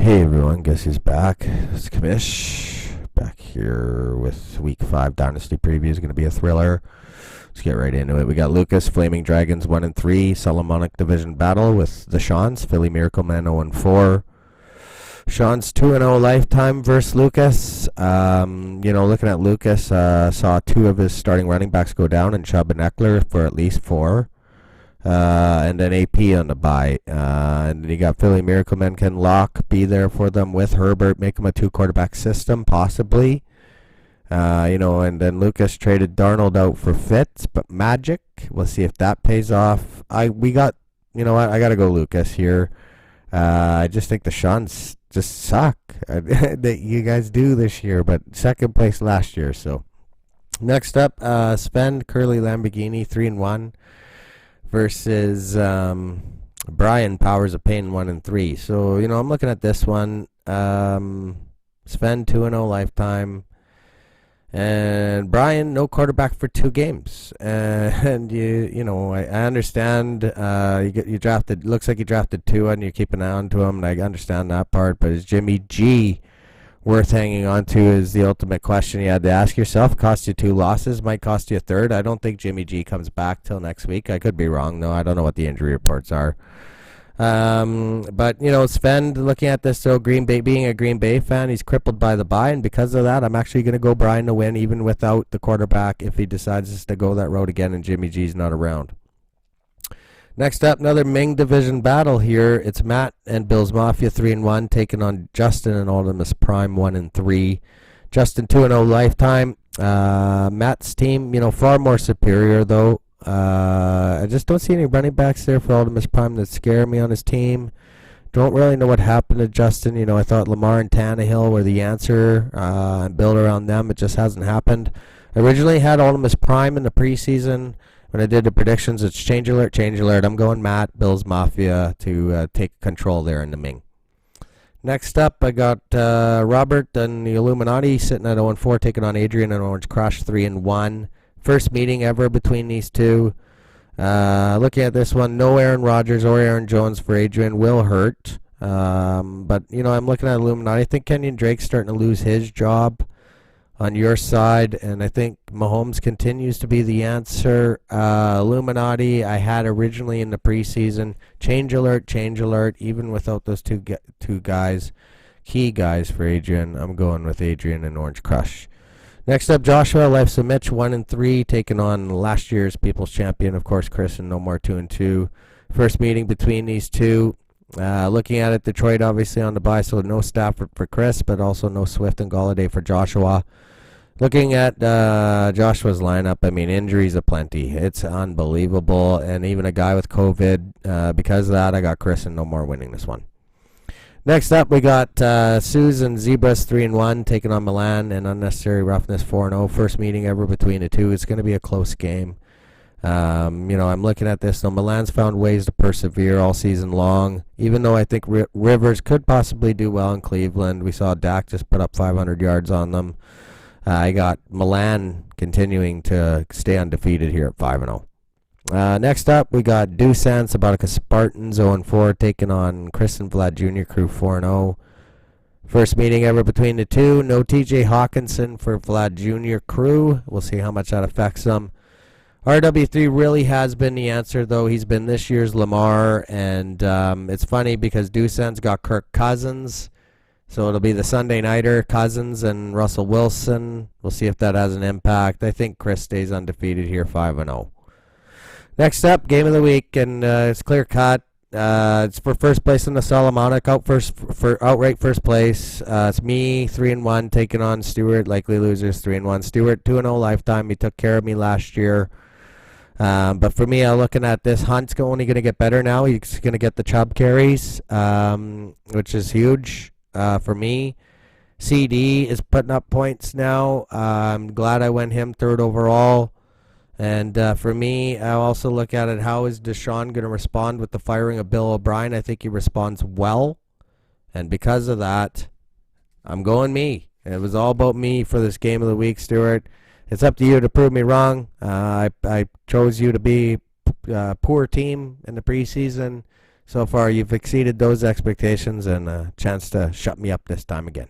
Hey everyone, guess who's back? It's Kamish. Back here with Week 5 Dynasty preview. Is going to be a thriller. Let's get right into it. We got Lucas, Flaming Dragons 1 and 3, Solomonic Division Battle with the Sean's, Philly Miracle Man 0 and 4. Sean's 2 and 0 lifetime versus Lucas. Looking at Lucas, saw two of his starting running backs go down, and Chubb and Eckler for at least 4. And then AP on the bye. And then you got Philly Miracle Man. Can Loc be there for them with Herbert? Make him a 2-quarterback system, possibly. And then Lucas traded Darnold out for Fitz, but Magic. We'll see if that pays off. I got to go Lucas here. I just think the Seans just suck. That you guys do this year, but second place last year. So next up, Sven Curly Lamborghini 3 and 1. Versus Brian Powers of Pain 1 and 3. So, I'm looking at this one. Sven 2 and 0 lifetime. And Brian, no quarterback for 2 games. And I understand you drafted, looks like you drafted 2 and you're keeping an eye on to him, and I understand that part, but is Jimmy G worth hanging on to is the ultimate question you had to ask yourself. Cost you 2 losses, might cost you a third. I don't think Jimmy G comes back till next week. I could be wrong, though. I don't know what the injury reports are. But Sven, looking at this, so Green Bay, being a Green Bay fan, he's crippled by the bye, and because of that, I'm actually going to go Brian to win, even without the quarterback, if he decides to go that road again and Jimmy G's not around. Next up, another Ming Division battle here. It's Matt and Bill's Mafia 3 and 1 taking on Justin and Optimus Prime 1 and 3. Justin 2 and 0 lifetime. Matt's team, far more superior though. I just don't see any running backs there for Optimus Prime that scare me on his team. Don't really know what happened to Justin. I thought Lamar and Tannehill were the answer and build around them. It just hasn't happened. I originally had Optimus Prime in the preseason. When I did the predictions, it's change alert, change alert. I'm going Matt, Bill's Mafia to take control there in the Ming. Next up, I got Robert and the Illuminati sitting at 0 and 4, taking on Adrian and Orange Crush 3 and 1. First meeting ever between these two. Looking at this one, no Aaron Rodgers or Aaron Jones for Adrian will hurt. But I'm looking at Illuminati. I think Kenyon Drake's starting to lose his job on your side, and I think Mahomes continues to be the answer. Illuminati, I had originally in the preseason. Change alert, even without those two guys, key guys for Adrian. I'm going with Adrian and Orange Crush. Next up, Joshua, Life's a Mitch, 1 and 3, taking on last year's People's Champion, of course, Chris, and No More 2 and 2. First meeting between these two. Looking at it, Detroit obviously on the bye, so no Stafford for Chris, but also no Swift and Golladay for Joshua. Looking at Joshua's lineup, injuries aplenty. It's unbelievable, and even a guy with COVID. Because of that, I got Chris and No More winning this one. Next up, we got Susan Zebras 3 and 1 taking on Milan and Unnecessary Roughness 4 and 0. First meeting ever between the two. It's going to be a close game. I'm looking at this. So Milan's found ways to persevere all season long, even though I think Rivers could possibly do well in Cleveland. We saw Dak just put up 500 yards on them. I got Milan continuing to stay undefeated here at 5 and 0. Next up, we got Dusan Sabatica Spartans 0 and 4 taking on Chris and Vlad Jr. Crew 4 and 0. First meeting ever between the two. No TJ Hawkinson for Vlad Jr. Crew. We'll see how much that affects them. RW3 really has been the answer, though. He's been this year's Lamar, and it's funny because Dusan's got Kirk Cousins. So it'll be the Sunday Nighter, Cousins and Russell Wilson. We'll see if that has an impact. I think Chris stays undefeated here, 5 and 0. Next up, game of the week, and it's clear cut. It's for first place in the Solomonic, for outright first place. It's me, 3 and 1, taking on Stewart, likely losers, 3 and 1. Stewart, 2 and 0 lifetime. He took care of me last year. But for me, I'm looking at this. Hunt's only going to get better now. He's going to get the Chubb carries, which is huge. For me, CD is putting up points now. I'm glad I went him 3rd overall. And for me, I also look at it, how is Deshaun going to respond with the firing of Bill O'Brien? I think he responds well. And because of that, I'm going me. It was all about me for this game of the week, Stuart. It's up to you to prove me wrong. I chose you to be a poor team in the preseason. So far, you've exceeded those expectations and a chance to shut me up this time again.